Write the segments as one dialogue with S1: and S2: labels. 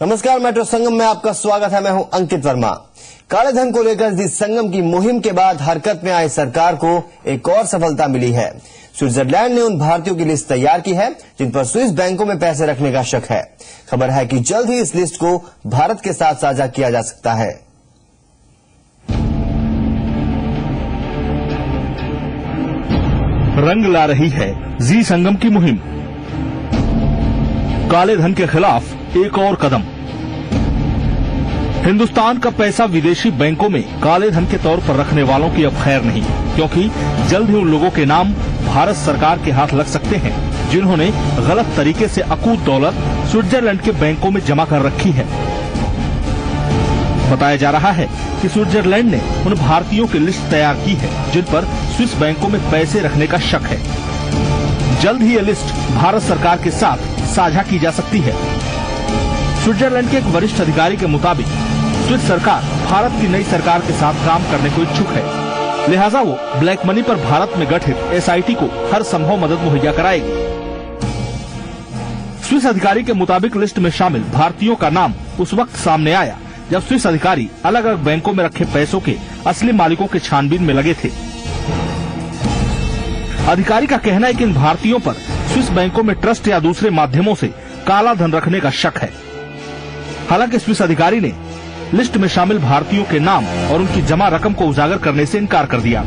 S1: नमस्कार, मेट्रो संगम में आपका स्वागत है। मैं हूं अंकित वर्मा। काले धन को लेकर इस संगम की मुहिम के बाद हरकत में आई सरकार को एक और सफलता मिली है। स्विट्जरलैंड ने उन भारतीयों की लिस्ट तैयार की है जिन पर स्विस बैंकों में पैसे रखने का शक है। खबर है कि जल्द ही इस लिस्ट को भारत के साथ साझा किया जा सकता है।
S2: रंग ला रही है जी संगम की मुहिम। काले धन के खिलाफ एक और कदम। हिंदुस्तान का पैसा विदेशी बैंकों में काले धन के तौर पर रखने वालों की अब खैर नहीं, क्योंकि जल्द ही उन लोगों के नाम भारत सरकार के हाथ लग सकते हैं जिन्होंने गलत तरीके से अकूत दौलत स्विट्जरलैंड के बैंकों में जमा कर रखी है। बताया जा रहा है कि स्विट्जरलैंड ने उन भारतीयों की लिस्ट तैयार की है जिन पर स्विस बैंकों में पैसे रखने का शक है। जल्द ही ये लिस्ट भारत सरकार के साथ साझा की जा सकती है। स्विट्जरलैंड के एक वरिष्ठ अधिकारी के मुताबिक स्विस सरकार भारत की नई सरकार के साथ काम करने को इच्छुक है, लिहाजा वो ब्लैक मनी पर भारत में गठित एसआईटी को हर संभव मदद मुहैया कराएगी। स्विस अधिकारी के मुताबिक लिस्ट में शामिल भारतीयों का नाम उस वक्त सामने आया जब स्विस अधिकारी अलग अलग बैंकों में रखे पैसों के असली मालिकों के छानबीन में लगे थे। अधिकारी का कहना है कि इन भारतीयों पर स्विस बैंकों में ट्रस्ट या दूसरे माध्यमों से काला धन रखने का शक है। हालांकि स्विस अधिकारी ने लिस्ट में शामिल भारतीयों के नाम और उनकी जमा रकम को उजागर करने से इनकार कर दिया।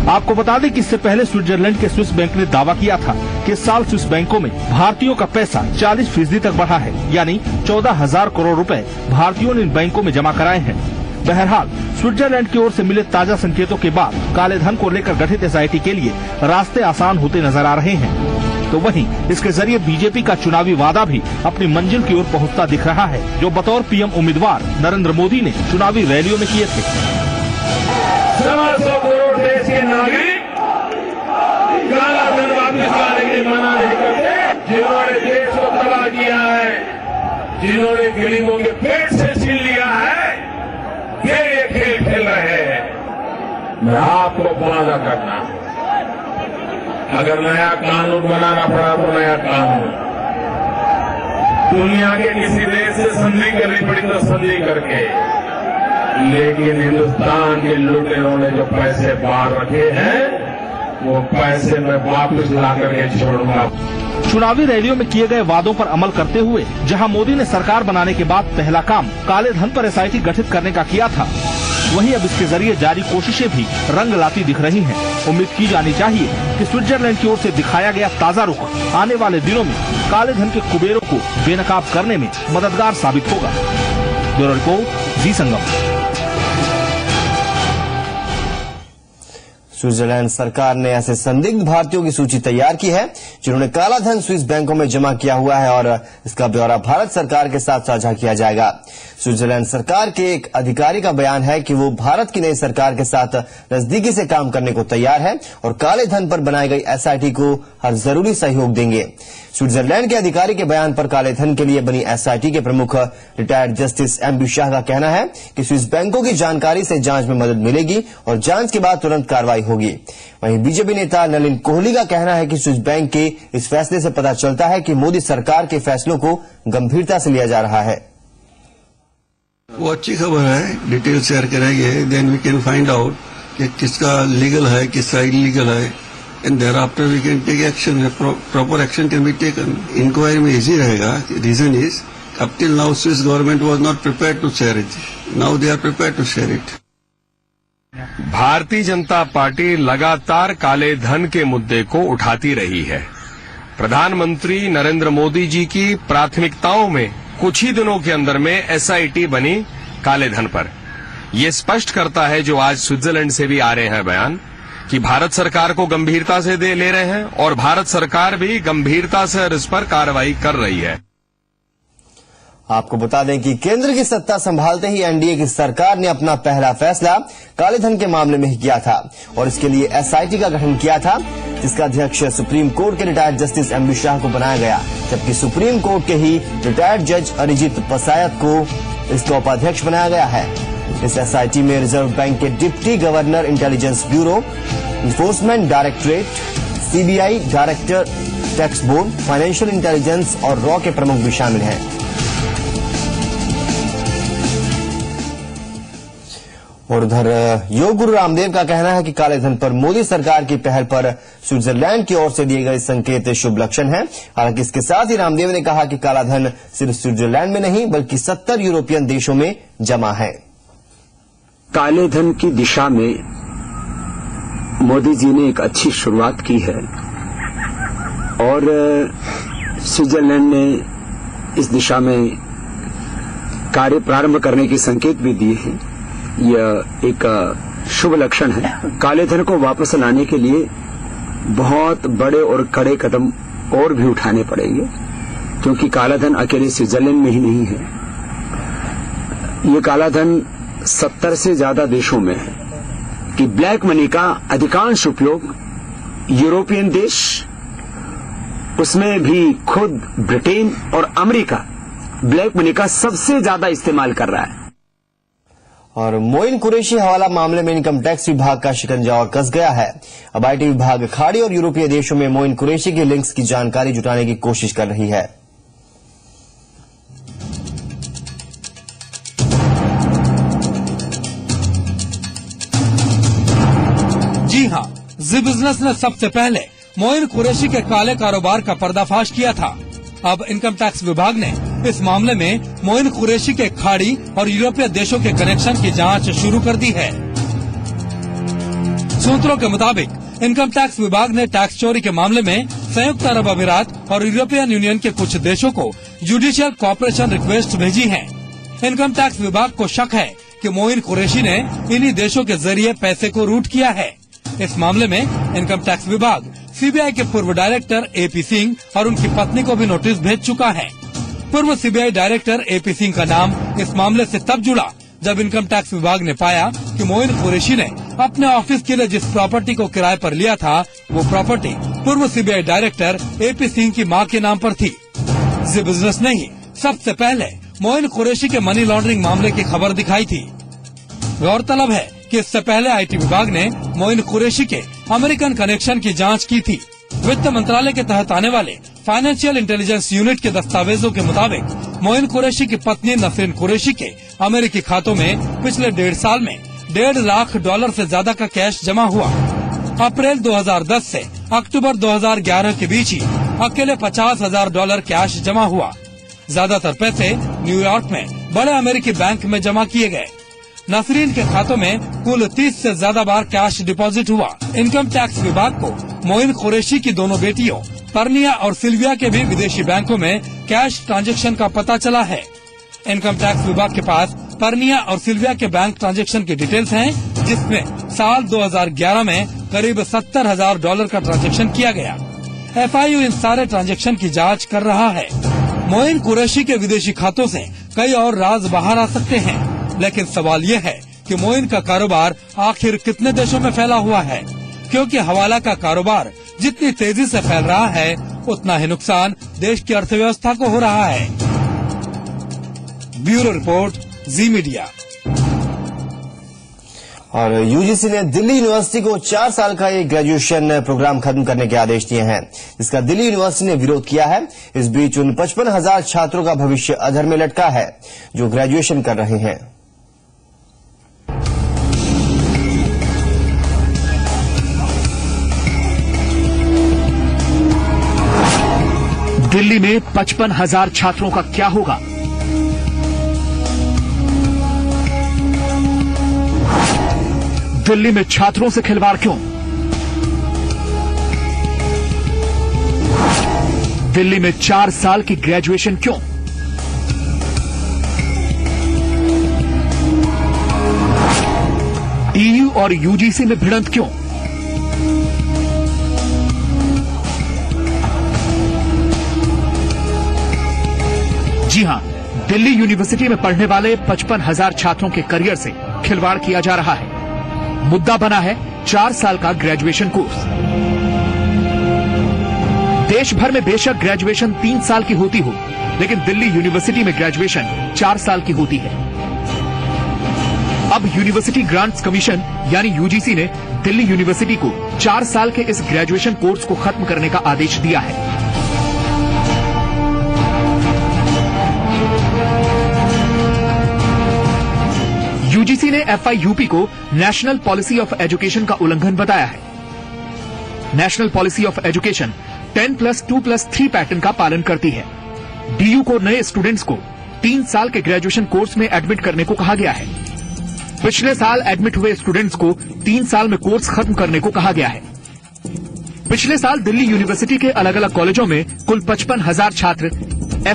S2: आपको बता दें कि इससे पहले स्विट्जरलैंड के स्विस बैंक ने दावा किया था कि इस साल स्विस बैंकों में भारतीयों का पैसा 40% तक बढ़ा है, यानी 14,000 करोड़ रुपए भारतीयों ने इन बैंकों में जमा कराए हैं। बहरहाल स्विट्जरलैंड की ओर से मिले ताजा संकेतों के बाद काले धन को लेकर गठित एसआईटी के लिए रास्ते आसान होते नजर आ रहे हैं। तो वहीं इसके जरिए बीजेपी का चुनावी वादा भी अपनी मंजिल की ओर पहुंचता दिख रहा है, जो बतौर पीएम उम्मीदवार नरेंद्र मोदी ने चुनावी रैलियों में किए थे।
S3: 100 करोड़ देश के नागरिक काला धन वापस लाने की मना नहीं करते। जिन्होंने देश को तबाह किया है, जिन्होंने गरीबों के पेट से छीन लिया है, ये खेल खेल रहे हैं। मैं आपको वादा करना, अगर नया कानून बनाना पड़ा तो नया कानून, दुनिया के किसी देश से संधि करनी पड़ी तो संधि करके, लेकिन हिंदुस्तान के लुटेरों ने जो पैसे बाहर रखे हैं वो पैसे मैं वापस ला करके छोड़ूंगा।
S2: चुनावी रैलियों में किए गए वादों पर अमल करते हुए जहां मोदी ने सरकार बनाने के बाद पहला काम काले धन पर एसआईटी गठित करने का किया था, वहीं अब इसके जरिए जारी कोशिशें भी रंग लाती दिख रही हैं। उम्मीद की जानी चाहिए कि स्विट्जरलैंड की ओर से दिखाया गया ताजा रुख आने वाले दिनों में काले धन के कुबेरों को बेनकाब करने में मददगार साबित होगा। ब्यूरो रिपोर्ट, जी संगम।
S1: स्विट्जरलैंड सरकार ने ऐसे संदिग्ध भारतीयों की सूची तैयार की है जिन्होंने काला धन स्विस बैंकों में जमा किया हुआ है और इसका ब्यौरा भारत सरकार के साथ साझा किया जाएगा। स्विट्जरलैंड सरकार के एक अधिकारी का बयान है कि वो भारत की नई सरकार के साथ नजदीकी से काम करने को तैयार है और काले धन पर बनाई गई एसआईटी को हर जरूरी सहयोग देंगे। स्विट्जरलैंड के अधिकारी के बयान पर काले धन के लिए बनी एसआईटी के प्रमुख रिटायर्ड जस्टिस एमबी शाह का कहना है कि स्विस बैंकों की जानकारी से जांच में मदद मिलेगी और जांच के बाद तुरंत कार्रवाई होगी। वहीं बीजेपी नेता नलिन कोहली का कहना है कि स्विस बैंक के इस फैसले से पता चलता है कि मोदी सरकार के फैसलों को गंभीरता से लिया जा रहा है।
S4: वो अच्छी खबर है, डिटेल शेयर करेंगे, then we can find out कि किसका लीगल है, किसका इलीगल है, and thereafter we can take action, proper action can be taken. Inquiry में इजी रहेगा। Reason is up till now Swiss government was not prepared to share it, now they are prepared to share it.
S5: Bharatiya Janata party लगातार काले धन के मुद्दे को उठाती रही है। प्रधानमंत्री नरेंद्र मोदी जी की प्राथमिकताओं में कुछ ही दिनों के अंदर में एसआईटी बनी काले धन पर। यह स्पष्ट करता है जो आज स्विट्जरलैंड से भी आ रहे हैं बयान कि भारत सरकार को गंभीरता से ले रहे हैं और भारत सरकार भी गंभीरता से इस पर कार्रवाई कर रही है।
S1: आपको बता दें कि केंद्र की सत्ता संभालते ही एनडीए की सरकार ने अपना पहला फैसला काले धन के मामले में ही किया था और इसके लिए एसआईटी का गठन किया था, जिसका अध्यक्ष सुप्रीम कोर्ट के रिटायर्ड जस्टिस एमबी शाह को बनाया गया, जबकि सुप्रीम कोर्ट के ही रिटायर्ड जज अरिजीत पसायत को इसका उपाध्यक्ष बनाया गया है। इस एसआईटी में रिजर्व बैंक के deputy governor, intelligence bureau, enforcement directorate, CBI director, tax board, financial intelligence और रॉ के प्रमुख भी शामिल हैं। और उधर योग गुरु रामदेव का कहना है कि काले धन पर मोदी सरकार की पहल पर स्विट्जरलैंड की ओर से दिए गए संकेत शुभ लक्षण है। हालांकि इसके साथ ही रामदेव ने कहा कि काला धन सिर्फ स्विट्जरलैंड में नहीं बल्कि 70 यूरोपियन देशों में जमा है।
S6: काले धन की दिशा में मोदी जी ने एक अच्छी शुरुआत की है और स्विट्जरलैंड ने इस दिशा में कार्य प्रारंभ करने के संकेत भी दिए हैं। यह एक शुभ लक्षण है। काले धन को वापस लाने के लिए बहुत बड़े और कड़े कदम और भी उठाने पड़ेंगे, क्योंकि काला धन अकेले स्विट्जरलैंड में ही नहीं है। ये काला धन 70 से ज्यादा देशों में है कि ब्लैक मनी का अधिकांश उपयोग यूरोपियन देश, उसमें भी खुद ब्रिटेन और अमेरिका ब्लैक मनी का सबसे ज्यादा इस्तेमाल कर रहा है।
S1: और मोइन कुरैशी हवाला मामले में इनकम टैक्स विभाग का शिकंजा और कस गया है। अब आईटी विभाग खाड़ी और यूरोपीय देशों में मोइन कुरैशी के लिंक्स की जानकारी जुटाने की कोशिश कर रही है।
S7: जी हां, जी बिजनेस ने सबसे पहले मोइन कुरैशी के काले कारोबार का पर्दाफाश किया था। अब इनकम टैक्स विभाग ने इस मामले में मोइन कुरैशी के खाड़ी और यूरोपीय देशों के कनेक्शन की जांच शुरू कर दी है। सूत्रों के मुताबिक इनकम टैक्स विभाग ने टैक्स चोरी के मामले में संयुक्त अरब अमीरात और यूरोपियन यूनियन के कुछ देशों को जुडिशियल कॉपरेशन रिक्वेस्ट भेजी है। इनकम टैक्स विभाग को शक है कि मोइन कुरैशी ने इन्हीं देशों के जरिए पैसे को रूट किया है। इस मामले में इनकम टैक्स विभाग सीबीआई के पूर्व डायरेक्टर एपी सिंह और उनकी पत्नी को भी नोटिस भेज चुका है। पूर्व सीबीआई डायरेक्टर एपी सिंह का नाम इस मामले से तब जुड़ा जब इनकम टैक्स विभाग ने पाया कि मोइन कुरैशी ने अपने ऑफिस के लिए जिस प्रॉपर्टी को किराए पर लिया था वो प्रॉपर्टी पूर्व सीबीआई डायरेक्टर एपी सिंह की मां के नाम पर थी। जी बिजनेस ने ही सबसे पहले मोइन कुरैशी के मनी लॉन्ड्रिंग मामले की खबर दिखाई थी। गौरतलब है कि इससे पहले आईटी विभाग ने मोइन कुरैशी के अमेरिकन कनेक्शन की जांच की थी। वित्त मंत्रालय के तहत आने वाले फाइनेंशियल इंटेलिजेंस यूनिट के दस्तावेजों के मुताबिक मोइन कुरैशी की पत्नी नसरीन कुरैशी के अमेरिकी खातों में पिछले 1.5 साल में $1.5 लाख से ज्यादा का कैश जमा हुआ। अप्रैल 2010 से अक्टूबर 2011 के बीच ही अकेले $50,000 कैश जमा हुआ। ज्यादातर पैसे न्यूयॉर्क में बड़े अमेरिकी बैंक में जमा किए गए। नसरीन के खातों में कुल 30 से ज्यादा बार कैश डिपॉजिट हुआ। इनकम टैक्स विभाग को मोइन कुरैशी की दोनों बेटियों परनिया और सिल्विया के भी विदेशी बैंकों में कैश ट्रांजैक्शन का पता चला है। इनकम टैक्स विभाग के पास परनिया और सिल्विया के बैंक ट्रांजैक्शन की डिटेल्स हैं, जिसमें साल 2011 में करीब $70,000 का ट्रांजैक्शन किया गया। एफआईयू इन सारे ट्रांजैक्शन की जांच कर रहा है। मोइन कुरैशी के विदेशी खातों से कई और राज बाहर आ सकते हैं, लेकिन सवाल ये है कि मोइन का कारोबार आखिर कितने देशों में फैला हुआ है, क्योंकि हवाला का कारोबार जितनी तेजी से फैल रहा है उतना ही नुकसान देश की अर्थव्यवस्था को हो रहा है। ब्यूरो रिपोर्ट, जी मीडिया।
S1: और यूजीसी ने दिल्ली यूनिवर्सिटी को 4 साल का एक ग्रेजुएशन प्रोग्राम खत्म करने के आदेश दिए हैं, जिसका दिल्ली यूनिवर्सिटी ने विरोध किया है। इस बीच उन 55,000 छात्रों का भविष्य अधर में लटका है जो ग्रेजुएशन कर रहे हैं।
S2: दिल्ली में 55,000 छात्रों का क्या होगा? दिल्ली में छात्रों से खिलवाड़ क्यों? दिल्ली में 4 साल की ग्रेजुएशन क्यों? ईयू और यूजीसी में भिड़ंत क्यों? जी हां, दिल्ली यूनिवर्सिटी में पढ़ने वाले 55,000 छात्रों के करियर से खिलवाड़ किया जा रहा है। मुद्दा बना है 4 साल का ग्रेजुएशन कोर्स। देश भर में बेशक ग्रेजुएशन 3 साल की होती हो, लेकिन दिल्ली यूनिवर्सिटी में ग्रेजुएशन 4 साल की होती है। अब यूनिवर्सिटी ग्रांट्स कमीशन यानी यूजीसी ने दिल्ली यूनिवर्सिटी को 4 साल के इस ग्रेजुएशन कोर्स को खत्म करने का आदेश दिया है।
S8: यूजीसी ने FIUP को नेशनल पॉलिसी ऑफ एजुकेशन का उल्लंघन बताया है। National policy of education 10+2+3 pattern का पालन करती है। DU को नए स्टूडेंट्स को 3 साल के ग्रेजुएशन कोर्स में एडमिट करने को कहा गया है। पिछले साल एडमिट हुए स्टूडेंट्स को 3 साल में कोर्स खत्म करने को कहा गया है। पिछले साल दिल्ली यूनिवर्सिटी के अलग अलग कॉलेजों में कुल 55,000 छात्र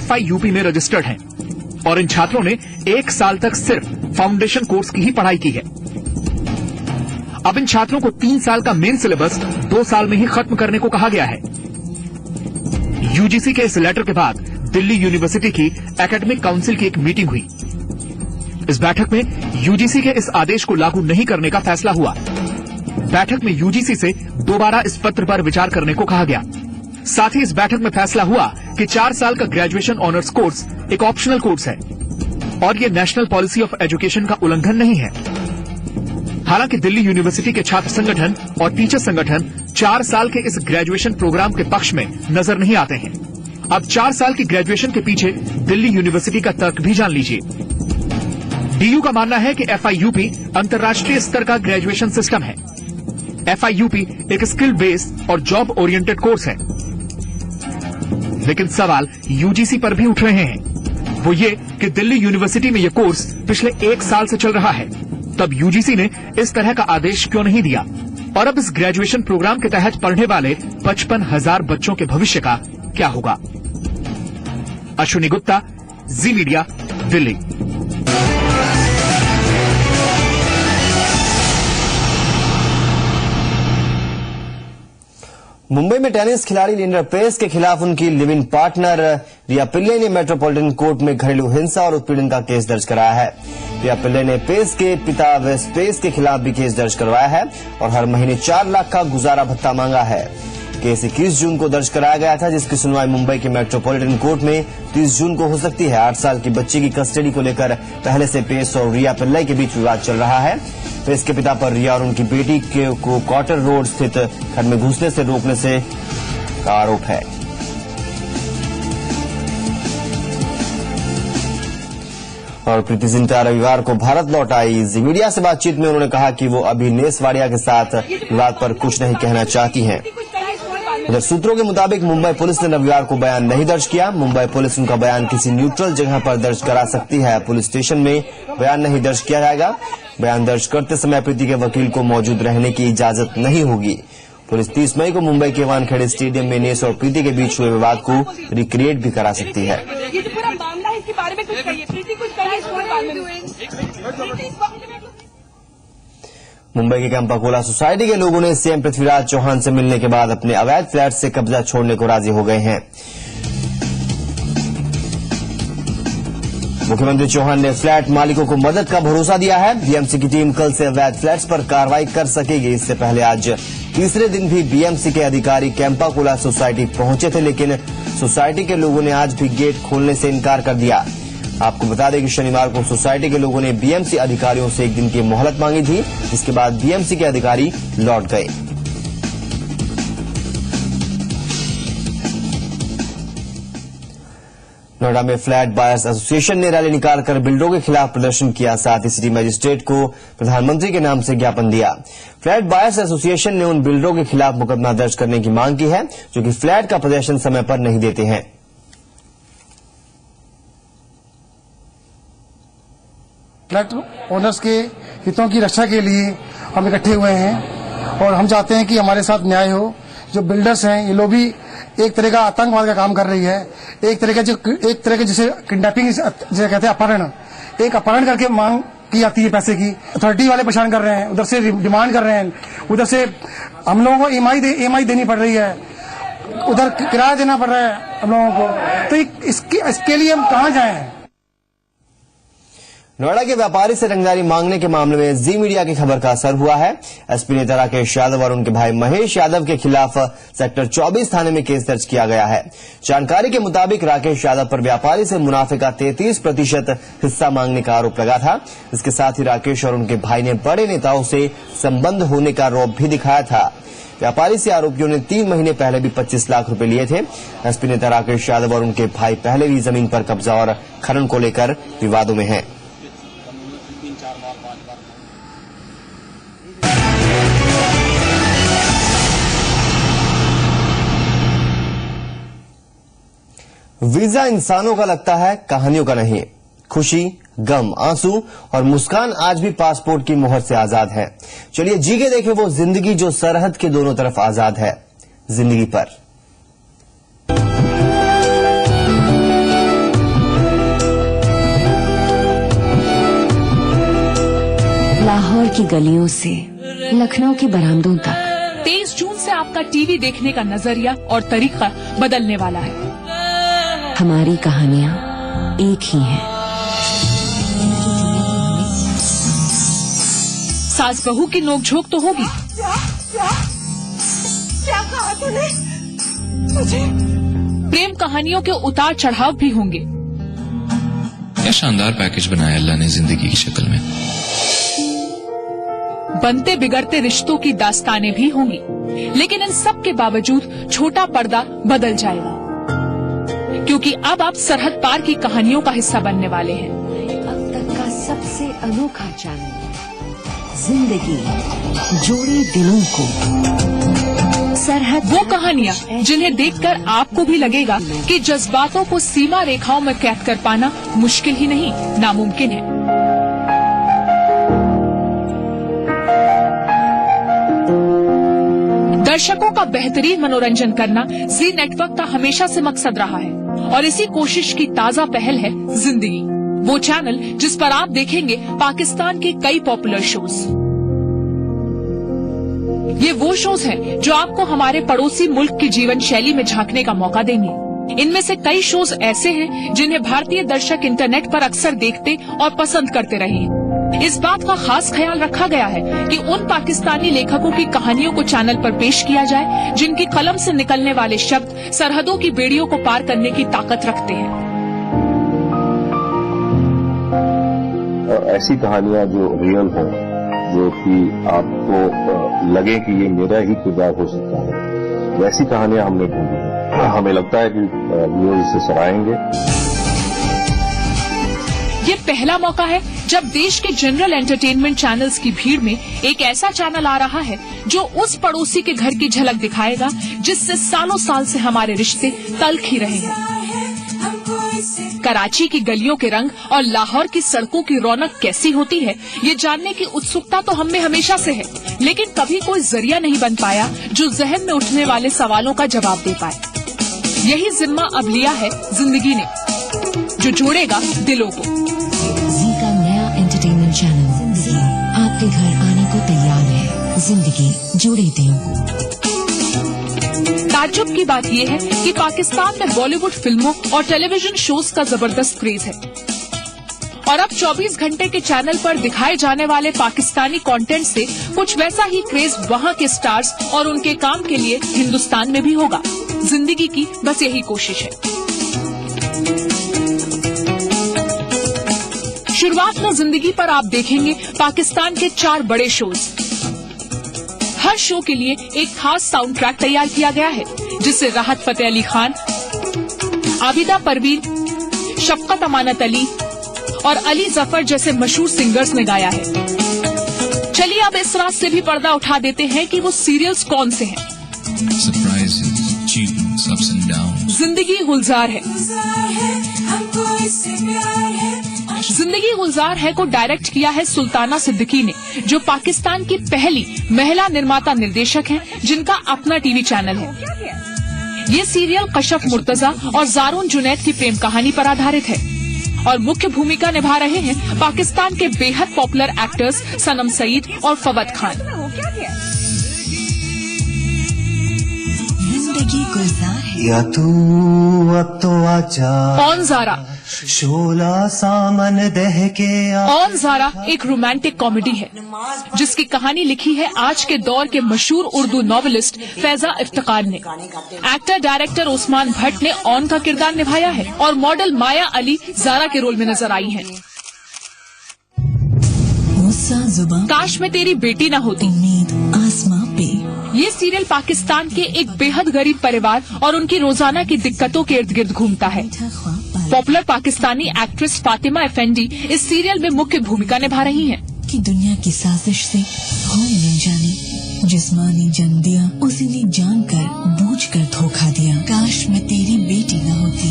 S8: FIUP में रजिस्टर्ड हैं और इन छात्रों ने 1 साल तक सिर्फ फाउंडेशन कोर्स की ही पढ़ाई की है। अब इन छात्रों को 3 साल का मेन सिलेबस 2 साल में ही खत्म करने को कहा गया है। यूजीसी के इस लेटर के बाद दिल्ली यूनिवर्सिटी की एकेडमिक काउंसिल की एक मीटिंग हुई। इस बैठक में यूजीसी के इस आदेश को लागू नहीं करने का फैसला हुआ। बैठक में यूजीसी से दोबारा इस पत्र पर विचार करने को कहा गया। साथ ही इस बैठक में फैसला हुआ कि 4 साल का ग्रेजुएशन ऑनर्स कोर्स एक ऑप्शनल कोर्स है और ये नेशनल पॉलिसी ऑफ एजुकेशन का उल्लंघन नहीं है। हालांकि दिल्ली यूनिवर्सिटी के छात्र संगठन और टीचर संगठन 4 साल के इस ग्रेजुएशन प्रोग्राम के पक्ष में नजर नहीं आते हैं। अब 4 साल की ग्रेजुएशन के पीछे दिल्ली यूनिवर्सिटी का तर्क भी जान लीजिए। DU का मानना है कि FIUP अंतर्राष्ट्रीय स्तर का ग्रेजुएशन सिस्टम है। FIUP एक स्किल बेस्ड और जॉब ओरिएंटेड कोर्स है। लेकिन सवाल यूजीसी पर भी उठ रहे हैं। वो ये कि दिल्ली यूनिवर्सिटी में ये कोर्स पिछले 1 साल से चल रहा है, तब यूजीसी ने इस तरह का आदेश क्यों नहीं दिया? और अब इस ग्रेजुएशन प्रोग्राम के तहत पढ़ने वाले 55,000 बच्चों के भविष्य का क्या होगा? अश्विनी गुप्ता, जी मीडिया, दिल्ली।
S1: मुंबई में टेनिस खिलाड़ी लिएंडर पेस के खिलाफ उनकी लिव इन पार्टनर रिया पिल्ले ने मेट्रोपॉलिटन कोर्ट में घरेलू हिंसा और उत्पीड़न का केस दर्ज कराया है। रिया पिल्ले ने पेस के पिता वेस पेस के खिलाफ भी केस दर्ज करवाया है और हर महीने 4 लाख का गुजारा भत्ता मांगा है। केस 21 जून को दर्ज कराया गया था, जिसकी सुनवाई मुंबई के मेट्रोपॉलिटन कोर्ट में 30 जून को हो सकती है। 8 साल की बच्ची की कस्टडी को लेकर पहले से पेस और रिया पिल्ले के बीच विवाद चल रहा है। पेस के पिता पर रिया और उनकी बेटी को क्वार्टर रोड स्थित घर में घुसने से रोकने से का आरोप है। और प्रीति जिंटा रविवार को भारत लौट आई। जी मीडिया से बातचीत में उन्होंने कहा कि वो अभी नेस वाडिया के साथ विवाद पर कुछ नहीं कहना चाहती हैं। उधर सूत्रों के मुताबिक मुंबई पुलिस ने रविवार को बयान नहीं दर्ज किया। मुंबई पुलिस उनका बयान किसी न्यूट्रल जगह पर दर्ज करा सकती है। पुलिस स्टेशन में बयान नहीं दर्ज किया जाएगा। बयान दर्ज करते समय प्रीति के वकील को मौजूद रहने की इजाजत नहीं होगी। पुलिस 30 मई को मुंबई के वानखेड़े स्टेडियम में नेस और प्रीति के बीच हुए विवाद को रिक्रिएट भी करा सकती है।
S9: ये जो पूरा मामला है, इसके बारे में कुछ कहिए। प्रीति कुछ कहिए इसके बारे में।
S1: मुंबई के कैंपाकोला सोसाइटी के लोगों ने सीएम पृथ्वीराज चौहान से मिलने के बाद अपने अवैध फ्लैट से कब्जा छोड़ने को राजी हो गए हैं। मुख्यमंत्री चौहान ने फ्लैट मालिकों को मदद का भरोसा दिया है। बीएमसी की टीम कल से अवैध फ्लैट्स पर कार्रवाई कर सकेगी। इससे पहले आज तीसरे दिन भी बीएमसी के अधिकारी कैंपाकोला सोसाइटी पहुंचे थे, लेकिन सोसाइटी के लोगों ने आज भी गेट खोलने से इनकार कर दिया। आपको बता दें कि शनिवार को सोसाइटी के लोगों ने बीएमसी अधिकारियों से 1 दिन की मोहलत मांगी थी, जिसके बाद बीएमसी के अधिकारी लौट गए। नोएडा में फ्लैट बायर्स एसोसिएशन ने रैली निकालकर बिल्डरों के खिलाफ प्रदर्शन किया। साथ ही सिटी मजिस्ट्रेट को प्रधानमंत्री के नाम से ज्ञापन दिया। फ्लैट बायर्स एसोसिएशन ने उन बिल्डरों के खिलाफ मुकदमा दर्ज करने की मांग की है जो कि फ्लैट का प्रदर्शन समय पर नहीं देते हैं।
S10: फ्लैट ओनर्स के हितों की रक्षा के लिए हम इकट्ठे हुए हैं और हम चाहते हैं कि हमारे साथ न्याय हो। जो बिल्डर्स हैं ये लोग भी एक तरह का आतंकवाद का काम कर रही है। एक तरह के जिसे किडनैपिंग जिसे कहते हैं अपहरण, एक अपहरण करके मांग की जाती है पैसे की। अथॉरिटी वाले परेशान कर रहे हैं, उधर से डिमांड कर रहे हैं, उधर से हम लोगों को ईएमआई देनी पड़ रही है, उधर किराया देना पड़ रहा है हम लोगों को। तो इसके लिए हम कहाँ जाएं?
S1: नोएडा के व्यापारी से रंगदारी मांगने के मामले में जी मीडिया की खबर का असर हुआ है। एसपी नेता राकेश यादव और उनके भाई महेश यादव के खिलाफ सेक्टर 24 थाने में केस दर्ज किया गया है। जानकारी के मुताबिक राकेश यादव पर व्यापारी से मुनाफे का 33% हिस्सा मांगने का आरोप लगा था। इसके साथ ही राकेश और उनके भाई ने बड़े नेताओं से संबंध होने का रौब भी दिखाया था। व्यापारी से आरोपियों ने 3 महीने पहले भी 25 लाख रुपए लिए थे। एसपी नेता राकेश यादव और उनके भाई पहले भी जमीन पर कब्जा और खनन को लेकर विवादों में हैं। वीजा इंसानों का लगता है, कहानियों का नहीं। खुशी, गम, आंसू और मुस्कान आज भी पासपोर्ट की मोहर से आजाद है। चलिए जी के देखें वो जिंदगी जो सरहद के दोनों तरफ आजाद है। जिंदगी पर
S11: लाहौर की गलियों से लखनऊ की बरामदों तक
S9: 23 जून से आपका टीवी देखने का नजरिया और तरीका बदलने वाला है।
S11: हमारी कहानियां एक ही हैं।
S9: सास बहू की नोकझोंक तो होगी,
S12: क्या कहा तूने मुझे?
S9: प्रेम कहानियों के उतार चढ़ाव भी होंगे।
S13: क्या शानदार पैकेज बनाया अल्लाह ने जिंदगी की शक्ल में।
S9: बनते बिगड़ते रिश्तों की दास्तानें भी होंगी, लेकिन इन सब के बावजूद छोटा पर्दा बदल जाएगा, क्योंकि अब आप सरहद पार की कहानियों का हिस्सा बनने वाले हैं।
S11: अब तक का सबसे अनोखा चैनल, जिंदगी जोड़े दिलों को। सरहद
S9: वो कहानियां जिन्हें देखकर आपको भी लगेगा कि जज्बातों को सीमा रेखाओं में कैद कर पाना मुश्किल ही नहीं, नामुमकिन है। दर्शकों का बेहतरीन मनोरंजन करना जी नेटवर्क का हमेशा से मकसद रहा है, और इसी कोशिश की ताजा पहल है जिंदगी, वो चैनल जिस पर आप देखेंगे पाकिस्तान के कई पॉपुलर शोज। ये वो शोज हैं जो आपको हमारे पड़ोसी मुल्क की जीवन शैली में झांकने का मौका देंगे। इनमें से कई शोज ऐसे हैं जिन्हें भारतीय दर्शक इंटरनेट पर अक्सर देखते और पसंद करते रहे हैं। इस बात का खास ख्याल रखा गया है कि उन पाकिस्तानी लेखकों की कहानियों को चैनल पर पेश किया जाए जिनकी कलम से निकलने वाले शब्द सरहदों की बेड़ियों को पार करने की ताकत रखते हैं।
S14: और ऐसी कहानियां जो रियल हो, जो कि आपको लगे कि ये मेरा ही किरदार हो सकता है, वैसी कहानियां हमने ढूंढी हैं। हमें लगता है कि व्यूअर्स इसे सराहेंगे।
S9: ये पहला मौका है जब देश के जनरल एंटरटेनमेंट चैनल्स की भीड़ में एक ऐसा चैनल आ रहा है जो उस पड़ोसी के घर की झलक दिखाएगा जिससे सालों साल से हमारे रिश्ते तल्ख ही रहे हैं। कराची की गलियों के रंग और लाहौर की सड़कों की रौनक कैसी होती है, ये जानने की उत्सुकता तो हम में हमेशा से है, लेकिन कभी कोई जरिया नहीं बन पाया जो जहन में उठने वाले सवालों का जवाब दे पाए। यही जिम्मा अब लिया है जिंदगी ने, जो जोड़ेगा दिलों को।
S11: जी का नया एंटरटेनमेंट चैनल जिंदगी आपके घर आने को तैयार है। जिंदगी जोड़े दिलों को।
S9: ताज्जुब की बात यह है कि पाकिस्तान में बॉलीवुड फिल्मों और टेलीविजन शोज का जबरदस्त क्रेज है, और अब 24 घंटे के चैनल पर दिखाए जाने वाले पाकिस्तानी कंटेंट से कुछ वैसा ही क्रेज वहां के स्टार्स और उनके काम के लिए हिंदुस्तान में भी होगा। जिंदगी की बस यही कोशिश है। शुरुआत में जिंदगी पर आप देखेंगे पाकिस्तान के 4 बड़े शोज। हर शो के लिए एक खास साउंड ट्रैक तैयार किया गया है, जिसे राहत फतेह अली खान, आबिदा परवीन, शफकत अमानत अली और अली जफर जैसे मशहूर सिंगर्स ने गाया है। चलिए अब इस रात से भी पर्दा उठा देते हैं कि वो सीरियल्स कौन से हैं। जिंदगी गुलजार है। जिंदगी गुलजार है को डायरेक्ट किया है सुल्ताना सिद्दीकी ने, जो पाकिस्तान की पहली महिला निर्माता निर्देशक हैं, जिनका अपना टीवी चैनल है। ये सीरियल कशफ मुर्तजा और जारून जुनैद की प्रेम कहानी पर आधारित है, और मुख्य भूमिका निभा रहे हैं पाकिस्तान के बेहद पॉपुलर एक्टर्स सनम सईद और फवद खान।
S11: जिंदगी गुलजार है।
S15: या तू अब तो आजा
S9: ऑन ज़ारा
S15: शोला सामन दह के
S9: ऑन ज़ारा एक रोमांटिक कॉमेडी है, जिसकी कहानी लिखी है आज के दौर के मशहूर उर्दू नॉवेलिस्ट फैजा इफ्तिकार ने। एक्टर डायरेक्टर उस्मान भट्ट ने ऑन का किरदार निभाया है, और मॉडल माया अली ज़ारा के रोल में नजर आई हैं। काश में तेरी बेटी न होती।
S11: आसमां पे
S9: ये सीरियल पाकिस्तान के एक बेहद गरीब परिवार और उनकी रोजाना की दिक्कतों के इर्द गिर्द घूमता है। पॉपुलर पाकिस्तानी एक्ट्रेस फातिमा अफेंडी इस सीरियल में मुख्य भूमिका निभा रही हैं।
S11: कि दुनिया की साजिश से हो न जाने जिस्मानी जंग दिया, उसी ने जानकर बूझकर धोखा दिया। काश मैं तेरी बेटी न होती।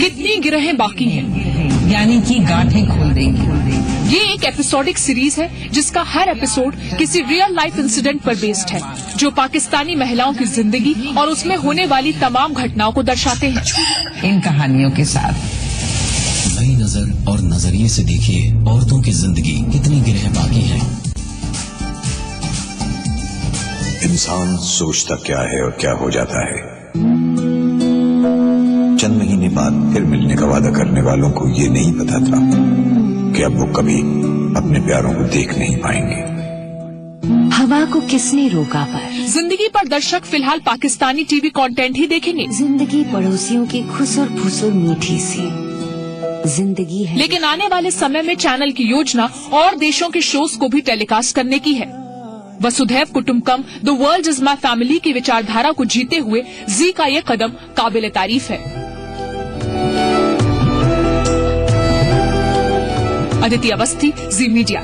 S9: कितनी गिरहें बाकी हैं,
S16: यानी कि गांठें खोल देंगी।
S9: ये एक एपिसोडिक सीरीज है जिसका हर एपिसोड किसी रियल लाइफ इंसिडेंट पर बेस्ड है, जो पाकिस्तानी महिलाओं की जिंदगी और उसमें होने वाली तमाम घटनाओं को दर्शाते हैं।
S16: इन कहानियों के साथ
S17: नई नजर और नजरिए से देखिए औरतों की जिंदगी कितनी गिरह बाकी है।
S18: इंसान सोचता क्या है और क्या हो जाता है। चंद महीने बाद फिर मिलने का वादा करने वालों को ये नहीं पता था कि अब वो कभी अपने प्यारों को देख नहीं पाएंगे।
S11: हवा को किसने रोका पर
S9: जिंदगी पर दर्शक फिलहाल पाकिस्तानी टीवी कंटेंट ही देखेंगे।
S11: जिंदगी पड़ोसियों की खुसर फुसर मीठी सी जिंदगी है,
S9: लेकिन आने वाले समय में चैनल की योजना और देशों के शोज को भी टेलीकास्ट करने की है। वसुधैव कुटुंबकम, the world is my family की विचारधारा को जीते हुए जी का ये कदम काबिल तारीफ है। अदिति अवस्थी, जी मीडिया।